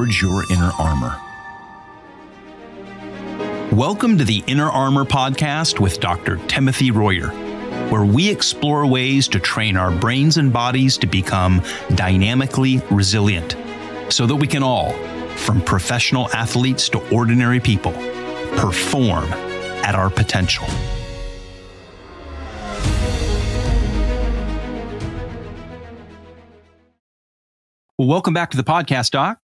towards your inner armor. Welcome to the Inner Armor Podcast with Dr. Timothy Royer, where we explore ways to train our brains and bodies to become dynamically resilient so that we can all, from professional athletes to ordinary people, perform at our potential. Well, welcome back to the podcast, Doc.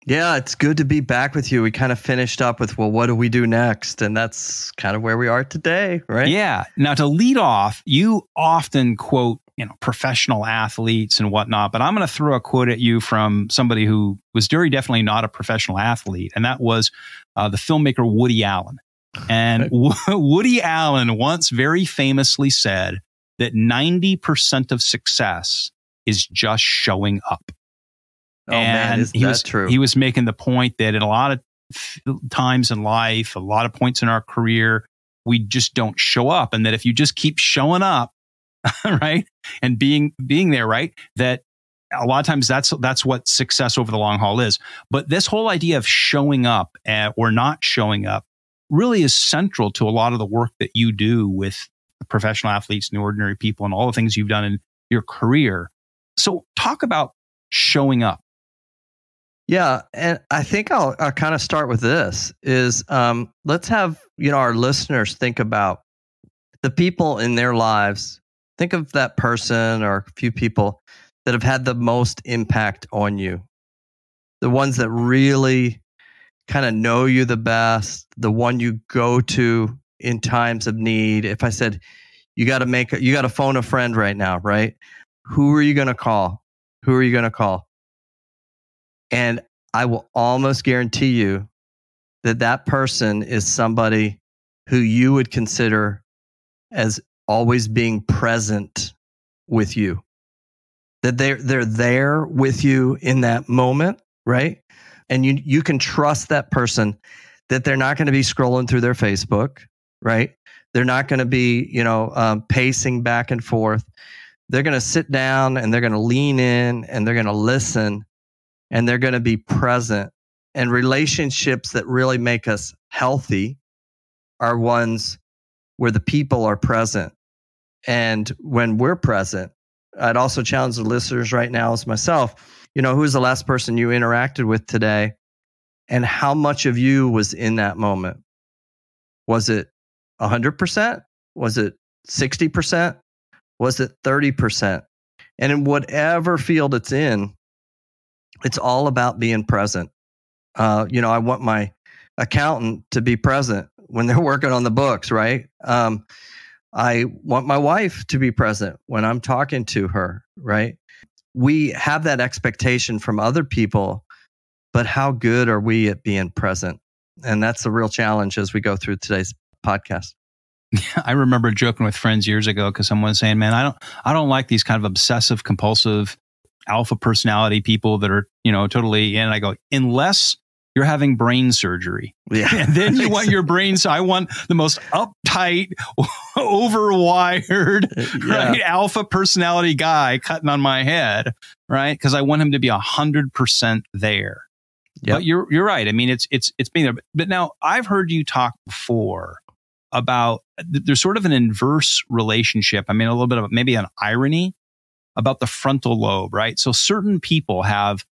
Yeah, it's good to be back with you. We kind of finished up with, well, what do we do next? And that's kind of where we are today, right? Yeah. Now, to lead off, you often quote, professional athletes and whatnot, but I'm going to throw a quote at you from somebody who was very definitely not a professional athlete, and that was the filmmaker Woody Allen. And Woody Allen once very famously said that 90% of success is just showing up. Oh, man, is that true? He was making the point that in a lot of times in life, a lot of points in our career, we just don't show up. And that if you just keep showing up, right, and being there, right, that a lot of times that's what success over the long haul is. But this whole idea of showing up or not showing up really is central to a lot of the work that you do with professional athletes and ordinary people and all the things you've done in your career. So talk about showing up. Yeah, and I think I'll kind of start with this is let's have our listeners think about the people in their lives. Think of that person or a few people that have had the most impact on you. The ones that really kind of know you the best, the one you go to in times of need. If I said, you got to phone a friend right now, right? Who are you going to call? Who are you going to call? And I will almost guarantee you that person is somebody who you would consider as always being present with you. That they're there with you in that moment, right? And you can trust that person that they're not going to be scrolling through their Facebook, right? They're not going to be, pacing back and forth. They're going to sit down and they're going to lean in and they're going to listen and they're going to be present. And relationships that really make us healthy are ones where the people are present. And when we're present, I'd also challenge the listeners right now as myself, who's the last person you interacted with today and how much of you was in that moment? Was it 100%? Was it 60%? Was it 30%? And in whatever field it's in, it's all about being present. I want my accountant to be present when they're working on the books, right? I want my wife to be present when I'm talking to her, right? We have that expectation from other people, but how good are we at being present? And that's the real challenge as we go through today's podcast. Yeah, I remember joking with friends years ago because someone was saying, "Man, I don't like these kind of obsessive, compulsive, alpha personality people that are, totally in." I go, unless you're having brain surgery. Yeah. And then you want your brain. So I want the most uptight, overwired, right, alpha personality guy cutting on my head, right? Because I want him to be 100% there. Yep. But you're right. I mean, it's being there. But now I've heard you talk before about there's sort of an inverse relationship. I mean, a little bit of maybe an irony about the frontal lobe, right? So certain people have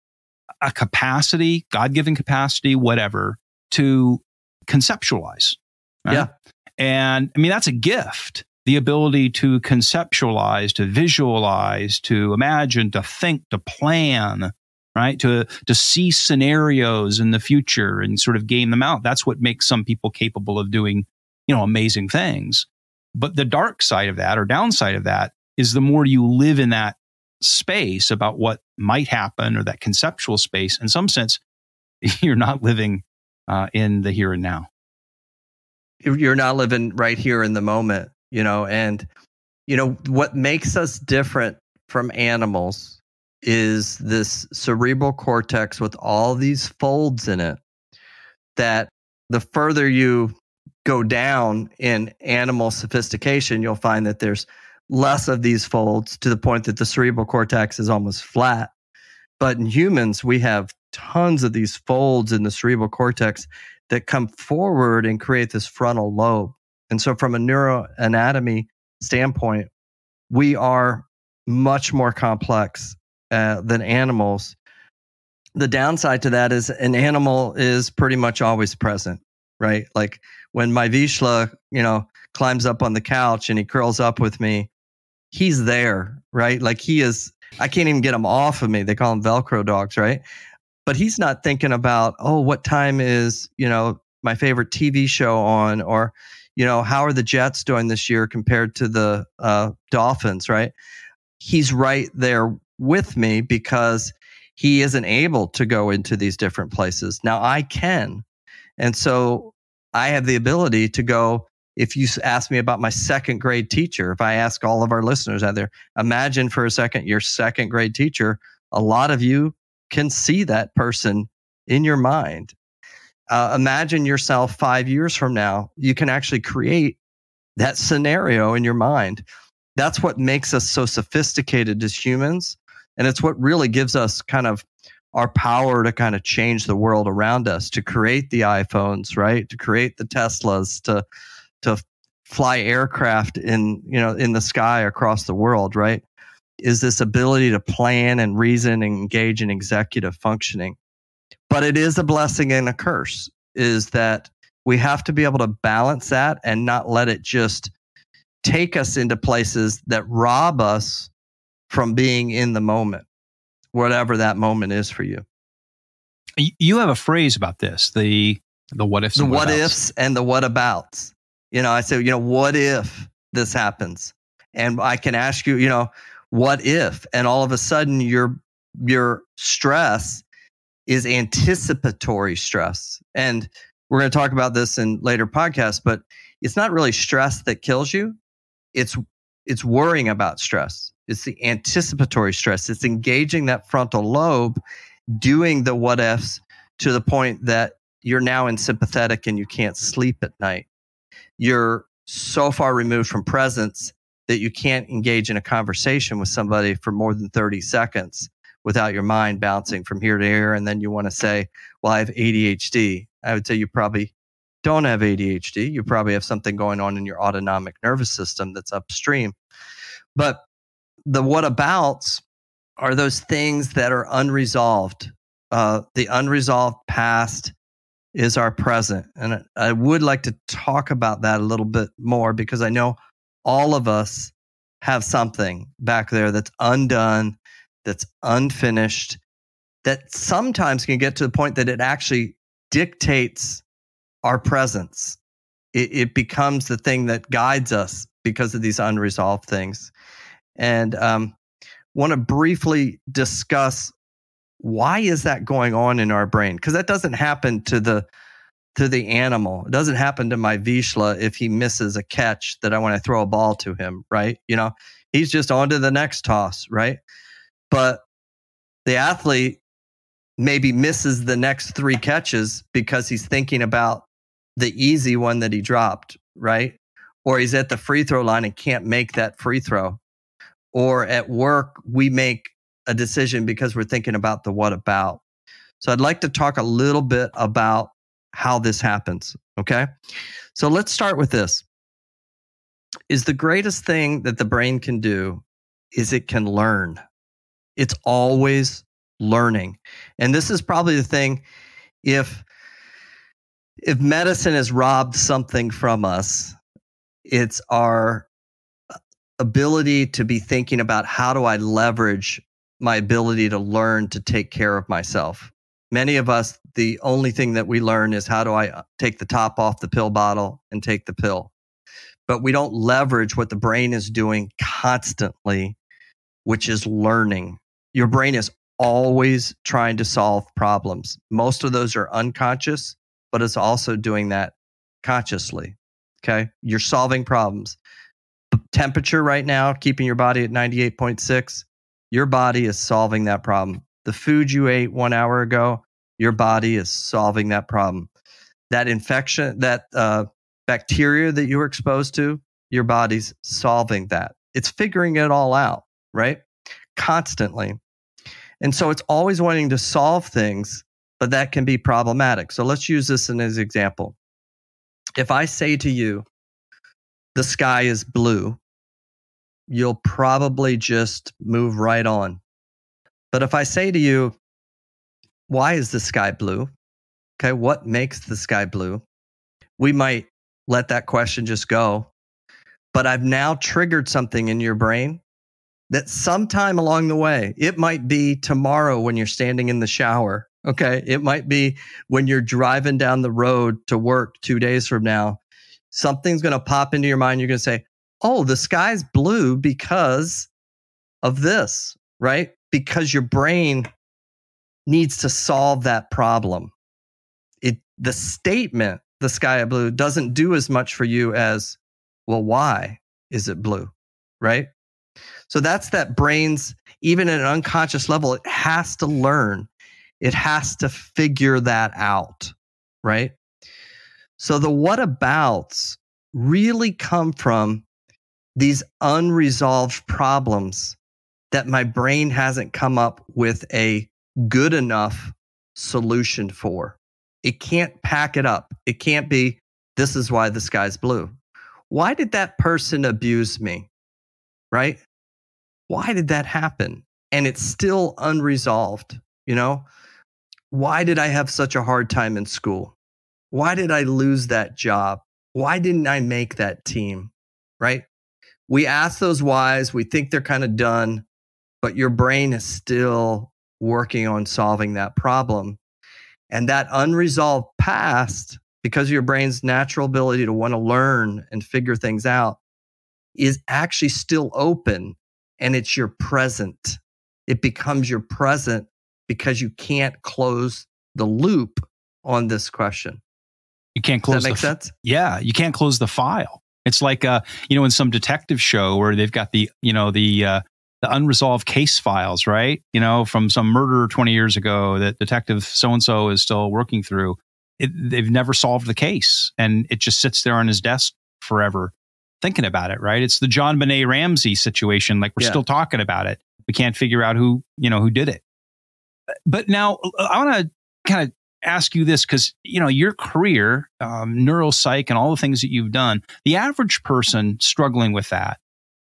a capacity, God-given capacity, whatever, to conceptualize. Right? Yeah. And I mean, that's a gift. The ability to conceptualize, to visualize, to imagine, to think, to plan, right? To see scenarios in the future and sort of game them out. That's what makes some people capable of doing, amazing things. But the dark side of that or downside of that is the more you live in that space about what might happen or that conceptual space, in some sense, you're not living in the here and now. You're not living right here in the moment, and, what makes us different from animals is this cerebral cortex with all these folds in it that the further you go down in animal sophistication, you'll find that there's less of these folds to the point that the cerebral cortex is almost flat. But in humans, we have tons of these folds in the cerebral cortex that come forward and create this frontal lobe. And so from a neuroanatomy standpoint, we are much more complex than animals. The downside to that is an animal is pretty much always present, right? Like when my Vizsla, climbs up on the couch and he curls up with me, he's there, right? Like he is, I can't even get him off of me. They call them Velcro dogs, right? But he's not thinking about, oh, what time is, my favorite TV show on, or, how are the Jets doing this year compared to the Dolphins, right? He's right there with me because he isn't able to go into these different places. Now I can. And so I have the ability to go. If you ask me about my second grade teacher, if I ask all of our listeners out there, imagine for a second your second grade teacher, a lot of you can see that person in your mind. Imagine yourself 5 years from now. You can actually create that scenario in your mind. That's what makes us so sophisticated as humans. And it's what really gives us kind of our power to kind of change the world around us, to create the iPhones, right? To create the Teslas, to fly aircraft in the sky across the world, right? Is this ability to plan and reason and engage in executive functioning. But it is a blessing and a curse, is that we have to be able to balance that and not let it just take us into places that rob us from being in the moment, whatever that moment is for you. You have a phrase about this, the what ifs, the what ifs and the what abouts. I say, what if this happens? And I can ask you, what if? And all of a sudden your stress is anticipatory stress. And we're going to talk about this in later podcasts, but it's not really stress that kills you. It's worrying about stress. It's the anticipatory stress. It's engaging that frontal lobe, doing the what ifs to the point that you're now in sympathetic and you can't sleep at night. You're so far removed from presence that you can't engage in a conversation with somebody for more than 30 seconds without your mind bouncing from here to here. And then you want to say, well, I have ADHD. I would say you probably don't have ADHD. You probably have something going on in your autonomic nervous system that's upstream. But the what abouts are those things that are unresolved. The unresolved past is our present. And I would like to talk about that a little bit more, because I know all of us have something back there that's undone, that's unfinished, that sometimes can get to the point that it actually dictates our presence. It becomes the thing that guides us because of these unresolved things. And want to briefly discuss, why is that going on in our brain? Because that doesn't happen to the animal. It doesn't happen to my Vizsla if he misses a catch that I want to throw a ball to him, right? He's just on to the next toss, right? But the athlete maybe misses the next 3 catches because he's thinking about the easy one that he dropped, right? Or he's at the free throw line and can't make that free throw. Or at work, we make a decision because we're thinking about the what about. So I'd like to talk a little bit about how this happens, okay? So let's start with this. Is the greatest thing that the brain can do is it can learn. It's always learning. And this is probably the thing, if medicine has robbed something from us, it's our ability to be thinking about, how do I leverage my ability to learn to take care of myself? Many of us, the only thing that we learn is, how do I take the top off the pill bottle and take the pill? But we don't leverage what the brain is doing constantly, which is learning. Your brain is always trying to solve problems. Most of those are unconscious, but it's also doing that consciously. Okay. You're solving problems. Temperature right now, keeping your body at 98.6, your body is solving that problem. The food you ate 1 hour ago, your body is solving that problem. That infection, that bacteria that you were exposed to, your body's solving that. It's figuring it all out, right? Constantly. And so it's always wanting to solve things. but that can be problematic. So let's use this as an example. If I say to you, the sky is blue, you'll probably just move right on. But if I say to you, why is the sky blue? Okay, what makes the sky blue? We might let that question just go. But I've now triggered something in your brain that sometime along the way, it might be tomorrow when you're standing in the shower. Okay, it might be when you're driving down the road to work 2 days from now. Something's going to pop into your mind. You're going to say, oh, the sky's blue because of this, right? Because your brain needs to solve that problem. The statement, the sky is blue, doesn't do as much for you as, well, why is it blue, right? So that's that brain's, even at an unconscious level, it has to learn. It has to figure that out, right? So the whatabouts really come from these unresolved problems that my brain hasn't come up with a good enough solution for. It can't pack it up. It can't be, this is why the sky's blue. Why did that person abuse me? Right? Why did that happen? And it's still unresolved, you know? Why did I have such a hard time in school? Why did I lose that job? Why didn't I make that team? Right? We ask those whys, we think they're kind of done, but your brain is still working on solving that problem. And that unresolved past, because of your brain's natural ability to want to learn and figure things out, is actually still open, and it's your present. It becomes your present because you can't close the loop on this question. You can't close. Does that make sense? Yeah, you can't close the file. It's like in some detective show where they've got the unresolved case files, right? From some murder 20 years ago that detective so-and-so is still working through. They've never solved the case, and it just sits there on his desk forever thinking about it, right? It's the John Benet Ramsey situation. Like, we're still talking about it. We can't figure out who did it. But now I want to kind of ask you this, because, your career, neuropsych and all the things that you've done, the average person struggling with that,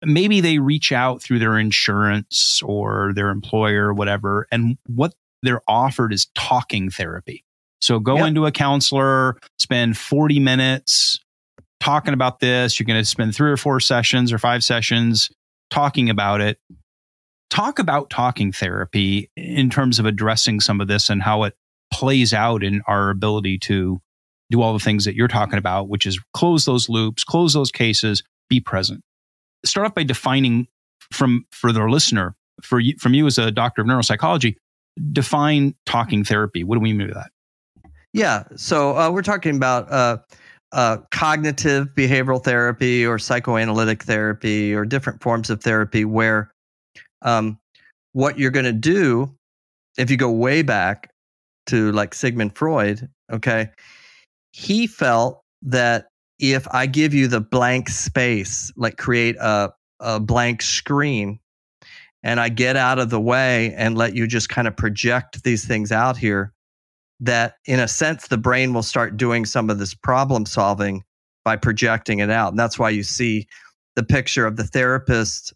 maybe they reach out through their insurance or their employer or whatever, and what they're offered is talking therapy. So go into a counselor, spend 40 minutes talking about this. You're going to spend 3 or 4 sessions or 5 sessions talking about it. Talk about talking therapy in terms of addressing some of this and how it plays out in our ability to do all the things that you're talking about, which is close those loops, close those cases, be present. Start off by defining for the listener, from you as a doctor of neuropsychology, define talking therapy. What do we mean by that? Yeah. So we're talking about cognitive behavioral therapy or psychoanalytic therapy or different forms of therapy where what you're going to do, if you go way back to like Sigmund Freud, okay, he felt that if I give you the blank space, like create a blank screen, and I get out of the way and let you just kind of project these things out here, that in a sense, the brain will start doing some of this problem solving by projecting it out. And that's why you see the picture of the therapist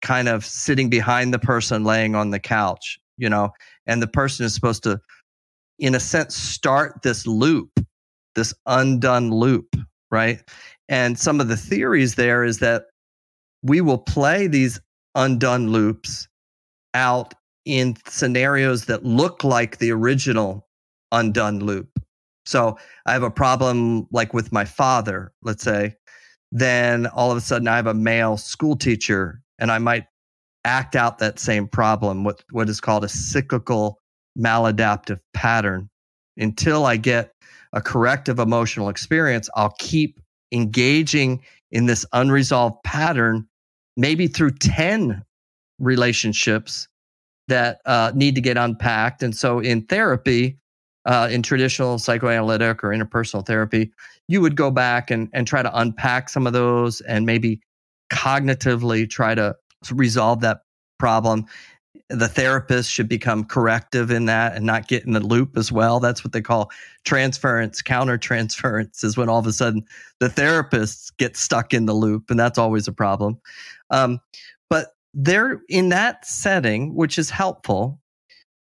kind of sitting behind the person laying on the couch, and the person is supposed to, in a sense, start this loop, this undone loop, right? And some of the theories there is that we will play these undone loops out in scenarios that look like the original undone loop. So I have a problem like with my father, let's say, then all of a sudden I have a male school teacher, and I might act out that same problem, what is called a cyclical maladaptive pattern. Until I get a corrective emotional experience, I'll keep engaging in this unresolved pattern, maybe through 10 relationships that need to get unpacked. And so in therapy, in traditional psychoanalytic or interpersonal therapy, you would go back and try to unpack some of those and maybe cognitively try to resolve that problem. the therapist should become corrective in that and not get in the loop as well. That's what they call transference. Countertransference is when all of a sudden the therapists get stuck in the loop, and that's always a problem. But they're in that setting, which is helpful.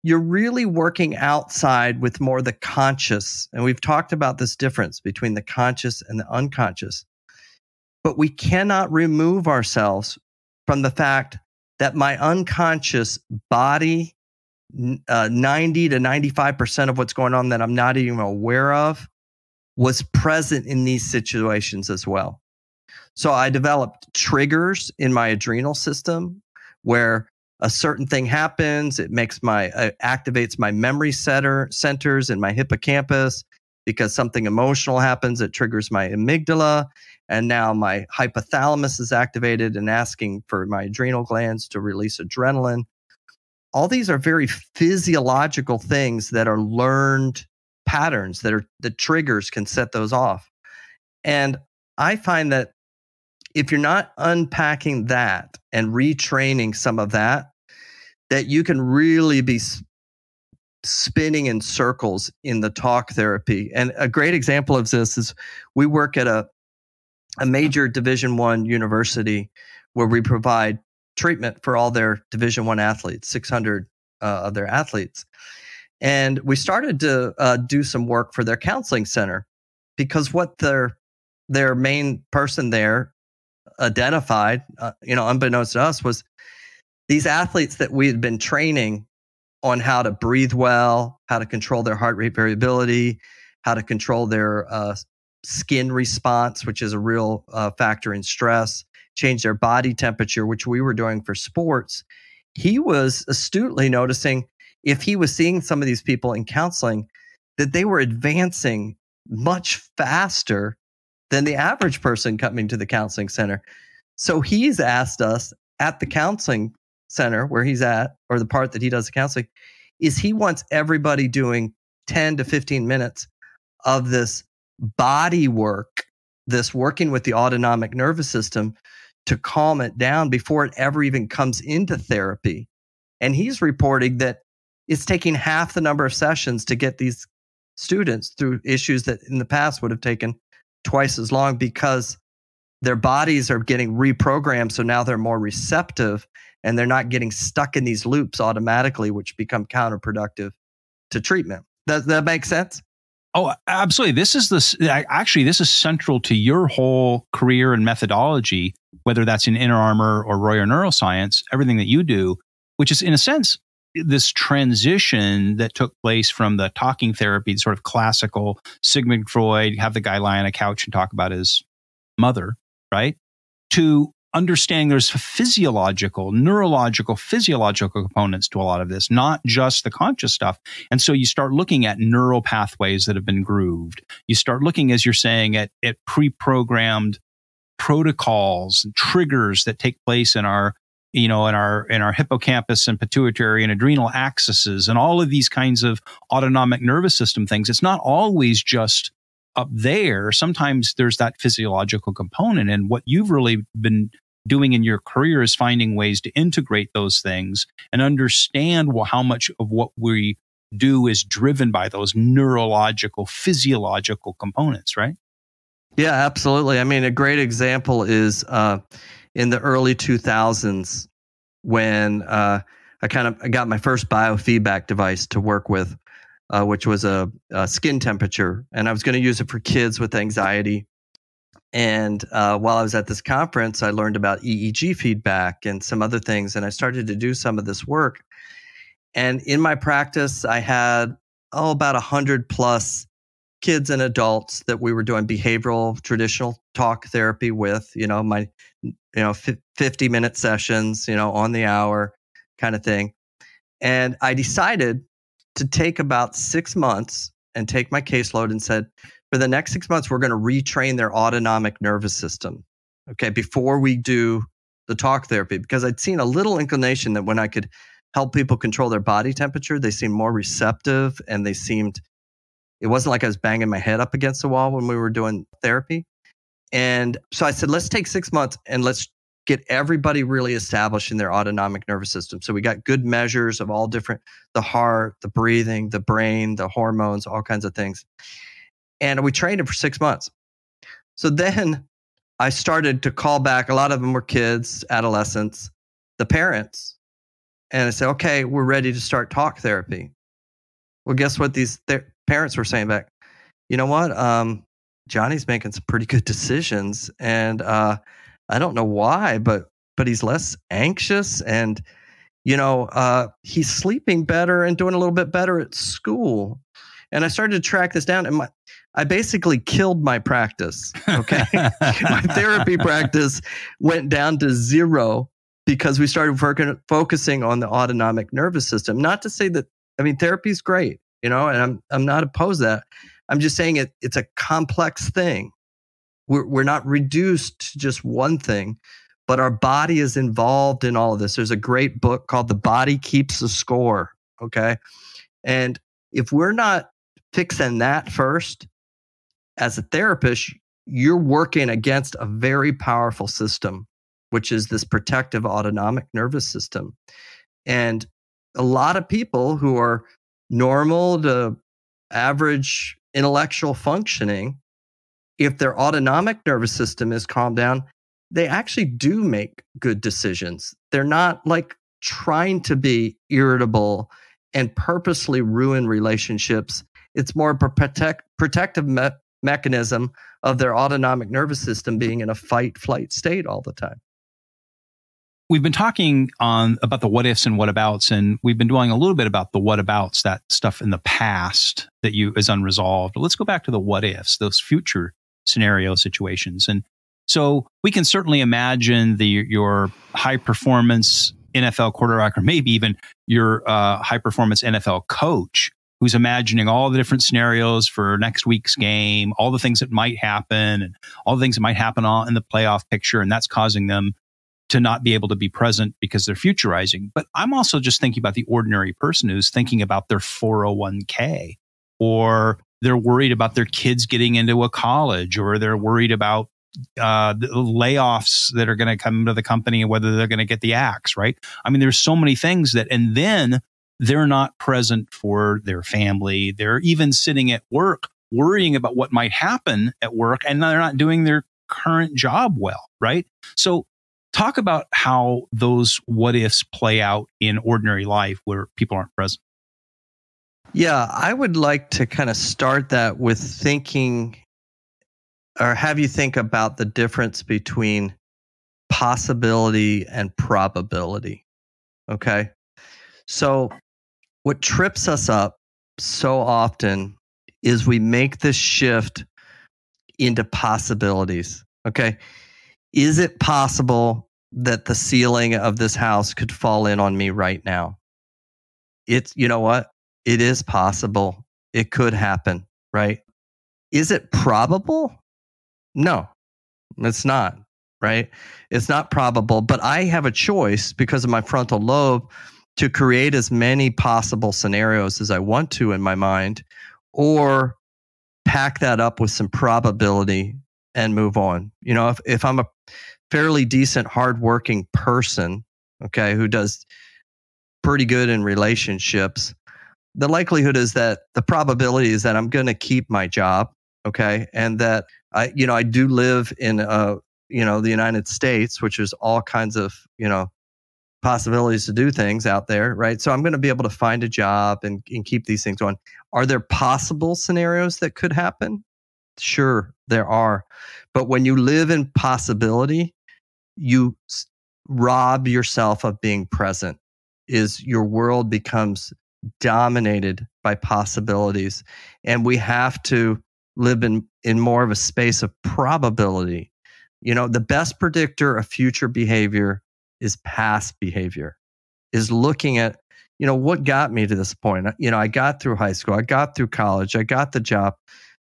You're really working outside with more the conscious. And we've talked about this difference between the conscious and the unconscious. But we cannot remove ourselves from the fact that my unconscious body, 90 to 95% of what's going on that I'm not even aware of, was present in these situations as well. So I developed triggers in my adrenal system where a certain thing happens, it activates my memory centers in my hippocampus. Because something emotional happens, it triggers my amygdala. And now my hypothalamus is activated and asking for my adrenal glands to release adrenaline. All these are very physiological things that are learned patterns that are the triggers can set those off. And I find that if you're not unpacking that and retraining some of that, that you can really be spinning in circles in the talk therapy. And a great example of this is we work at a major Division I university where we provide treatment for all their Division I athletes, 600 of their athletes. And we started to do some work for their counseling center because what their main person there identified, unbeknownst to us, was these athletes that we had been training on how to breathe well, how to control their heart rate variability, how to control their skin response, which is a real factor in stress, change their body temperature, which we were doing for sports. He was astutely noticing if he was seeing some of these people in counseling, that they were advancing much faster than the average person coming to the counseling center. So he's asked us at the counseling center where he's at, or the part that he does the counseling, is he wants everybody doing 10 to 15 minutes of this body work, this working with the autonomic nervous system to calm it down before it ever even comes into therapy. And he's reporting that it's taking half the number of sessions to get these students through issues that in the past would have taken twice as long because their bodies are getting reprogrammed. So now they're more receptive and they're not getting stuck in these loops automatically, which become counterproductive to treatment. Does that make sense? Oh, absolutely. This is central to your whole career and methodology, whether that's in Inner Armor or Royer Neuroscience, everything that you do, which is in a sense, this transition that took place from the talking therapy, sort of classical Sigmund Freud, have the guy lie on a couch and talk about his mother, right? To understanding there's neurological, physiological components to a lot of this, not just the conscious stuff. And so you start looking at neural pathways that have been grooved. You start looking, as you're saying, at pre-programmed protocols and triggers that take place in our hippocampus and pituitary and adrenal axes and all of these kinds of autonomic nervous system things. It's not always just up there. Sometimes there's that physiological component. And what you've really been doing in your career is finding ways to integrate those things and understand how much of what we do is driven by those neurological, physiological components, right? Yeah, absolutely. I mean, a great example is in the early 2000s when I got my first biofeedback device to work with, which was a skin temperature. And I was going to use it for kids with anxiety. And while I was at this conference, I learned about EEG feedback and some other things. And I started to do some of this work. And in my practice, I had about 100 plus kids and adults that we were doing behavioral traditional talk therapy with, my 50-minute sessions, on the hour kind of thing. And I decided to take about 6 months and take my caseload and said, for the next 6 months, we're going to retrain their autonomic nervous system. Okay, before we do the talk therapy, because I'd seen a little inclination that when I could help people control their body temperature, they seemed more receptive and it wasn't like I was banging my head up against the wall when we were doing therapy. And so I said, let's take 6 months and let's get everybody really established in their autonomic nervous system. So we got good measures of all different, the heart, the breathing, the brain, the hormones, all kinds of things. And we trained them for 6 months. So then I started to call back. A lot of them were kids, adolescents, the parents. And I said, okay, we're ready to start talk therapy. Well, guess what these parents were saying back? You know what? Johnny's making some pretty good decisions. And I don't know why, but he's less anxious, and he's sleeping better and doing a little bit better at school. And I started to track this down, and I basically killed my practice. Okay, my therapy practice went down to 0 because we started focusing on the autonomic nervous system. Not to say that, I mean, therapy is great, and I'm not opposed to that. I'm just saying it's a complex thing. We're not reduced to just one thing, but our body is involved in all of this. There's a great book called The Body Keeps the Score. Okay. And if we're not fixing that first, as a therapist, you're working against a very powerful system, which is this protective autonomic nervous system. And a lot of people who are normal to average intellectual functioning, if their autonomic nervous system is calmed down, they actually do make good decisions. They're not like trying to be irritable and purposely ruin relationships. It's more of a protective mechanism of their autonomic nervous system being in a fight-flight state all the time. We've been talking about the what ifs and what abouts, and we've been doing a little bit about the what abouts, that stuff in the past that is unresolved. But let's go back to the what ifs, those future scenario situations. And so we can certainly imagine your high performance NFL quarterback, or maybe even your high performance NFL coach, who's imagining all the different scenarios for next week's game, all the things that might happen, and all the things that might happen in the playoff picture, and that's causing them to not be able to be present because they're futurizing. But I'm also just thinking about the ordinary person who's thinking about their 401k, or they're worried about their kids getting into a college, or they're worried about the layoffs that are going to come to the company and whether they're going to get the axe, right? I mean, there's so many things and then they're not present for their family. They're even sitting at work worrying about what might happen at work, and they're not doing their current job well, right? So talk about how those what ifs play out in ordinary life where people aren't present. Yeah, I would like to kind of start that with thinking, or have you think about the difference between possibility and probability. Okay. So what trips us up so often is we make this shift into possibilities. Okay. Is it possible that the ceiling of this house could fall in on me right now? You know what? It is possible. It could happen, right? Is it probable? No, it's not, right? It's not probable, but I have a choice because of my frontal lobe to create as many possible scenarios as I want to in my mind, or pack that up with some probability and move on. You know, if I'm a fairly decent, hardworking person, okay, who does pretty good in relationships, the likelihood is that the probability is that I'm going to keep my job, okay, and that I do live in the United States, which is all kinds of possibilities to do things out there, right? So I'm going to be able to find a job and keep these things on. Are there possible scenarios that could happen? Sure, there are. But when you live in possibility, you rob yourself of being present. Your world becomes dominated by possibilities. And we have to live in more of a space of probability. The best predictor of future behavior is past behavior, is looking at, what got me to this point. I got through high school, I got through college, I got the job.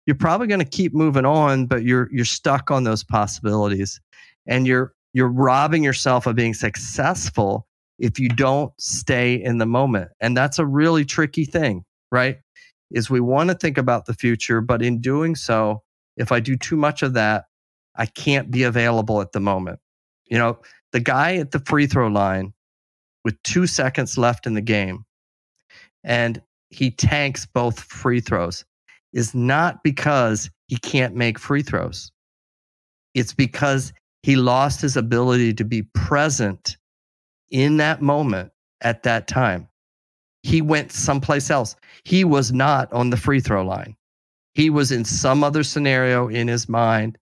You're probably going to keep moving on, but you're stuck on those possibilities. And you're robbing yourself of being successful if you don't stay in the moment. And that's a really tricky thing, right? Is we want to think about the future, but in doing so, if I do too much of that, I can't be available at the moment. You know, the guy at the free throw line with 2 seconds left in the game, and he tanks both free throws, is not because he can't make free throws. It's because he lost his ability to be present in that moment at that time. He went someplace else. He was not on the free throw line. He was in some other scenario in his mind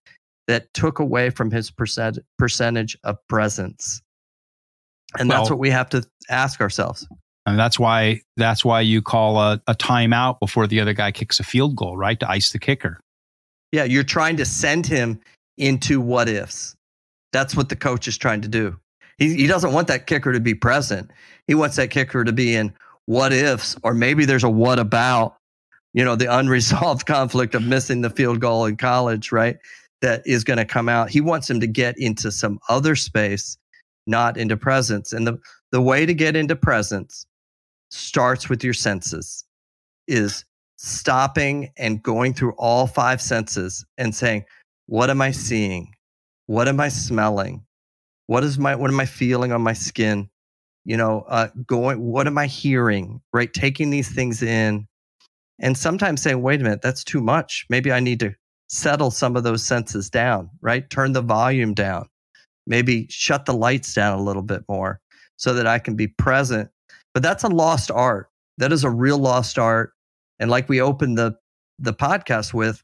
that took away from his percentage of presence. And that's what we have to ask ourselves. And that's why you call a timeout before the other guy kicks a field goal, right? To ice the kicker. Yeah, you're trying to send him into what ifs. That's what the coach is trying to do. He doesn't want that kicker to be present. He wants that kicker to be in what ifs, or maybe there's a what about, the unresolved conflict of missing the field goal in college, right? That is going to come out. He wants him to get into some other space, not into presence. And the way to get into presence starts with your senses, is stopping and going through all 5 senses and saying, what am I seeing? What am I smelling? What am I feeling on my skin? What am I hearing? Right? Taking these things in, and sometimes saying, wait a minute, that's too much. Maybe I need to settle some of those senses down, right? Turn the volume down. Maybe shut the lights down a little bit more so that I can be present. But that's a lost art. That is a real lost art. And like we opened the podcast with,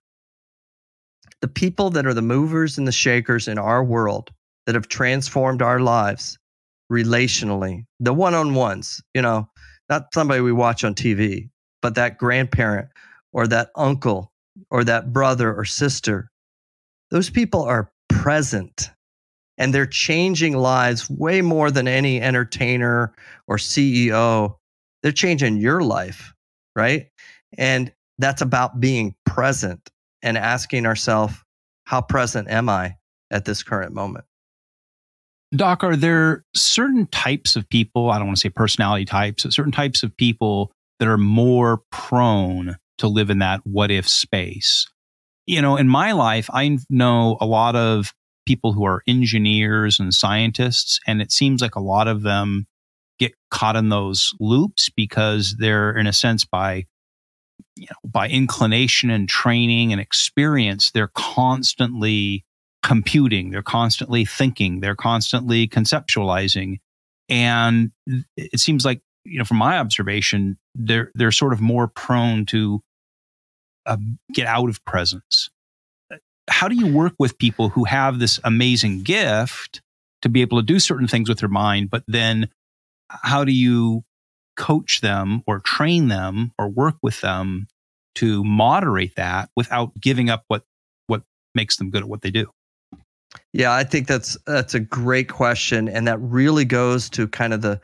the people that are the movers and the shakers in our world that have transformed our lives relationally, the one-on-ones, not somebody we watch on TV, but that grandparent or that uncle or that brother or sister, those people are present. And they're changing lives way more than any entertainer or CEO. They're changing your life, right? And that's about being present and asking ourselves, how present am I at this current moment? Doc, are there certain types of people, I don't want to say personality types, but certain types of people that are more prone to live in that what if space? In my life, I know a lot of people who are engineers and scientists, and it seems like a lot of them get caught in those loops because they're, in a sense, by inclination and training and experience, they're constantly computing, they're constantly thinking, they're constantly conceptualizing. And it seems like, from my observation, they're sort of more prone to get out of presence. How do you work with people who have this amazing gift to be able to do certain things with their mind, but then how do you coach them or train them or work with them to moderate that without giving up what makes them good at what they do? Yeah, I think that's a great question, and that really goes to kind of the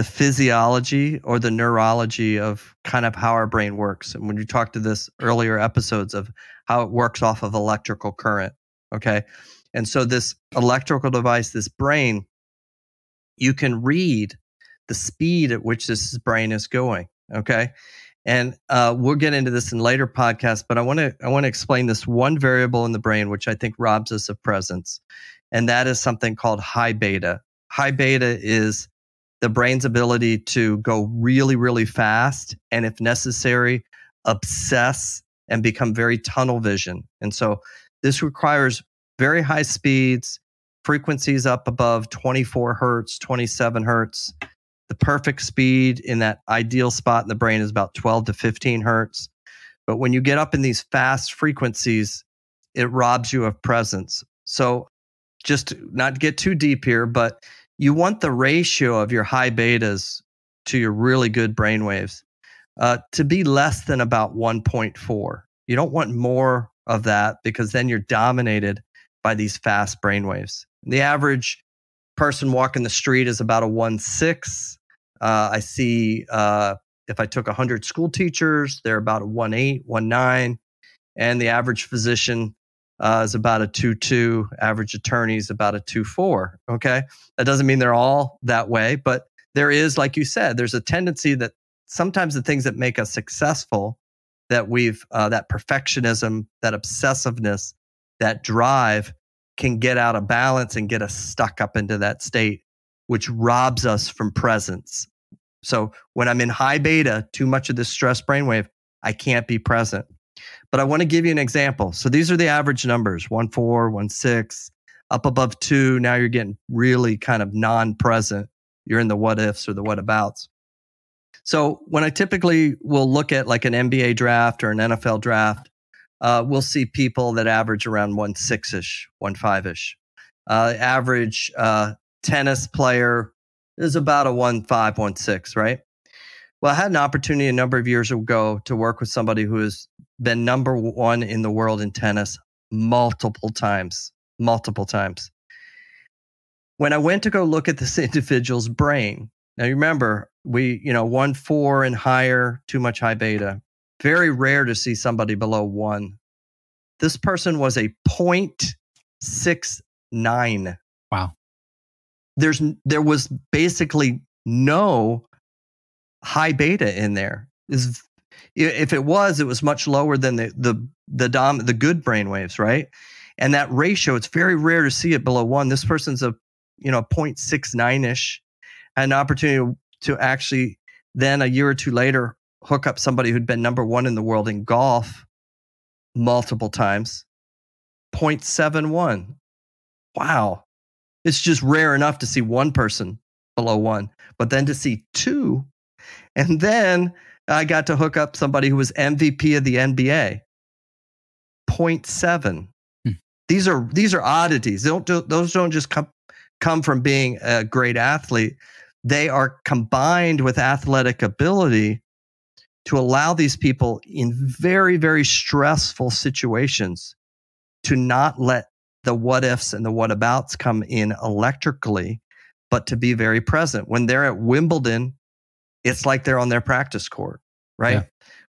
physiology or the neurology of kind of how our brain works. And when you talked to this earlier episodes of how it works off of electrical current, okay? And so this electrical device, this brain, you can read the speed at which this brain is going, okay? And we'll get into this in later podcasts, but I want to explain this one variable in the brain which I think robs us of presence, and that is something called high beta. High beta is the brain's ability to go really, really fast, and if necessary, obsess and become very tunnel vision. And so this requires very high speeds, frequencies up above 24 hertz, 27 hertz. The perfect speed in that ideal spot in the brain is about 12 to 15 hertz. But when you get up in these fast frequencies, it robs you of presence. So just not to get too deep here, but you want the ratio of your high betas to your really good brain waves to be less than about 1.4. You don't want more of that because then you're dominated by these fast brain waves. The average person walking the street is about a 1.6. I see if I took 100 school teachers, they're about a 1.8, 1.9. And the average physician is about a 2.2. Average attorney is about a 2.4. Okay. That doesn't mean they're all that way, but there is, like you said, there's a tendency that sometimes the things that make us successful, that we've, that perfectionism, that obsessiveness, that drive, can get out of balance and get us stuck up into that state, which robs us from presence. So when I'm in high beta, too much of this stress brainwave, I can't be present. But I want to give you an example. So these are the average numbers, 1.4, 1.6, up above 2. Now you're getting really kind of non-present. You're in the what ifs or the what abouts. So when I typically will look at like an NBA draft or an NFL draft, we'll see people that average around 1.6-ish, 1.5-ish. Average tennis player is about a 1.5, 1.6, right? Well, I had an opportunity a number of years ago to work with somebody who has been number one in the world in tennis multiple times. When I went to go look at this individual's brain, now you remember, 1.4 and higher, too much high beta. Very rare to see somebody below 1. This person was a 0.69. Wow. There was basically no high beta in there. If it was much lower than the good brain waves, right? And that ratio, it's very rare to see it below 1. This person's a 0.69-ish. Had an opportunity to actually then a year or two later hook up somebody who'd been number 1 in the world in golf multiple times. 0.71. Wow. It's just rare enough to see one person below 1, but then to see 2. And then I got to hook up somebody who was MVP of the NBA. 0.7. These are oddities. Those don't just come from being a great athlete. They are combined with athletic ability to allow these people in very, very stressful situations to not let the what ifs and the what abouts come in electrically, but to be very present. When they're at Wimbledon, it's like they're on their practice court, right? Yeah.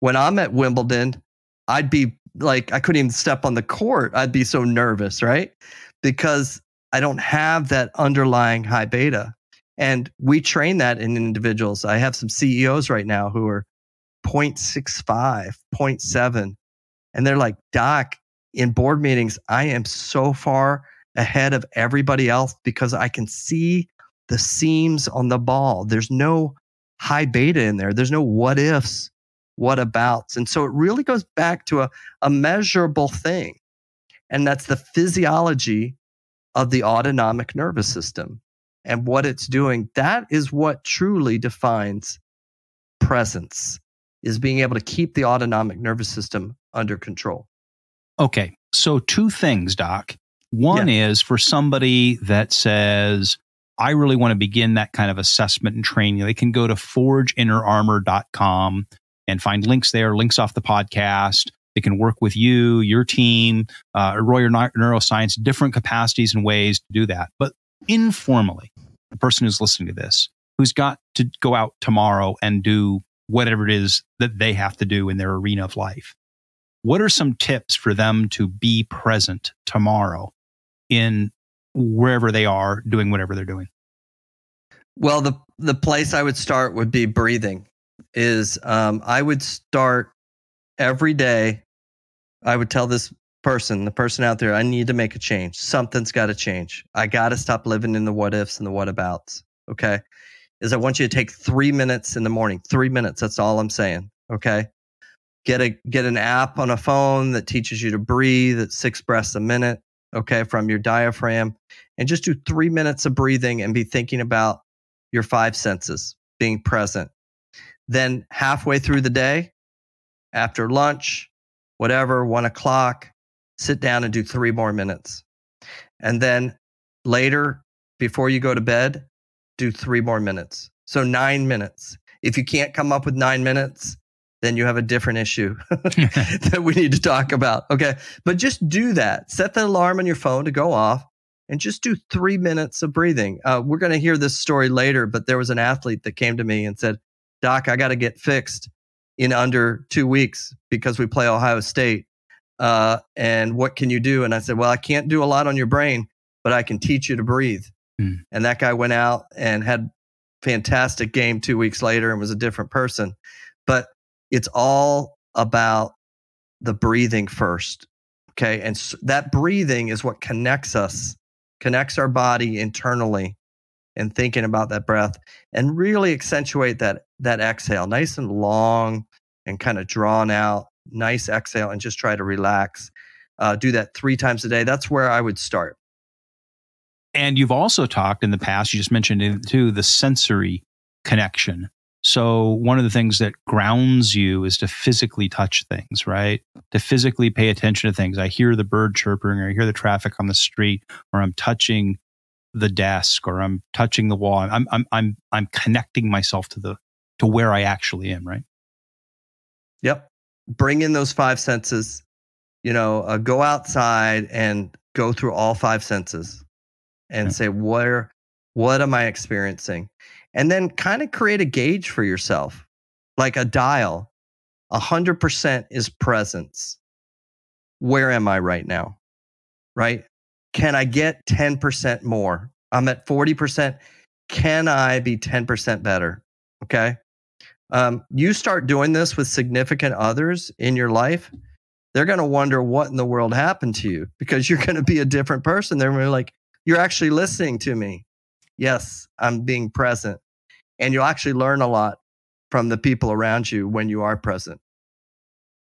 When I'm at Wimbledon, I'd be like, I couldn't even step on the court. I'd be so nervous, right? Because I don't have that underlying high beta. And we train that in individuals. I have some CEOs right now who are 0.65, 0.7. And they're like, Doc, in board meetings, I am so far ahead of everybody else because I can see the seams on the ball. There's no high beta in there. There's no what ifs, what abouts. And so it really goes back to a measurable thing. And that's the physiology of the autonomic nervous system and what it's doing. That is what truly defines presence, is being able to keep the autonomic nervous system under control. Okay. So 2 things, Doc. One is for somebody that says, I really want to begin that kind of assessment and training. They can go to forgeinnerarmor.com and find links there, links off the podcast. They can work with you, your team, Royer Neuroscience, different capacities and ways to do that. But informally, the person who's listening to this, who's got to go out tomorrow and do whatever it is that they have to do in their arena of life, what are some tips for them to be present tomorrow in wherever they are doing whatever they're doing? Well, the place I would start would be breathing. I would start every day. I would tell the person out there, I need to make a change. Something's got to change. I got to stop living in the what ifs and the what abouts. Okay. I want you to take 3 minutes in the morning. 3 minutes. That's all I'm saying. Okay. Get an app on a phone that teaches you to breathe at 6 breaths a minute. Okay. From your diaphragm, and just do 3 minutes of breathing and be thinking about your 5 senses, being present. Then halfway through the day, after lunch, whatever, 1 o'clock, sit down and do 3 more minutes. And then later, before you go to bed, do 3 more minutes. So 9 minutes. If you can't come up with 9 minutes, then you have a different issue that we need to talk about. Okay. But just do that. Set the alarm on your phone to go off and just do 3 minutes of breathing. We're going to hear this story later, but there was an athlete that came to me and said, Doc, I got to get fixed in under 2 weeks because we play Ohio State. And what can you do? And I said, well, I can't do a lot on your brain, but I can teach you to breathe. And that guy went out and had a fantastic game 2 weeks later and was a different person. But it's all about the breathing first. Okay. And that breathing is what connects us, connects our body internally, and thinking about that breath, and really accentuate that exhale, nice and long and kind of drawn out, nice exhale, and just try to relax. Do that 3 times a day. That's where I would start. And you've also talked in the past, you just mentioned it too, the sensory connection. So one of the things that grounds you is to physically touch things, right? To physically pay attention to things. I hear the bird chirping, or I hear the traffic on the street, or I'm touching the desk, or I'm touching the wall. I'm connecting myself to where I actually am, right? Yep. Bring in those 5 senses. Go outside and go through all 5 senses and say, what am I experiencing? And then kind of create a gauge for yourself, like a dial. 100% is presence. Where am I right now? Right? Can I get 10% more? I'm at 40%. Can I be 10% better? Okay. You start doing this with significant others in your life, they're going to wonder what in the world happened to you, because you're going to be a different person. They're going to be like, you're actually listening to me. Yes, I'm being present. And you'll actually learn a lot from the people around you when you are present.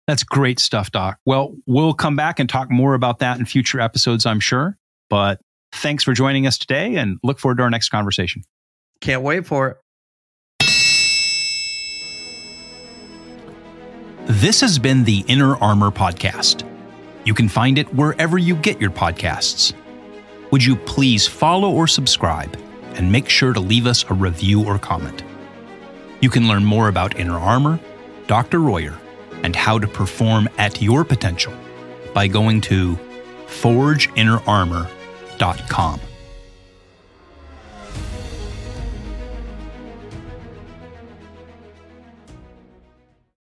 That's great stuff, Doc. Well, we'll come back and talk more about that in future episodes, I'm sure. But thanks for joining us today, and look forward to our next conversation. Can't wait for it. This has been the Inner Armor Podcast. You can find it wherever you get your podcasts. Would you please follow or subscribe, and make sure to leave us a review or comment. You can learn more about Inner Armor, Dr. Royer, and how to perform at your potential by going to forgeinnerarmor.com.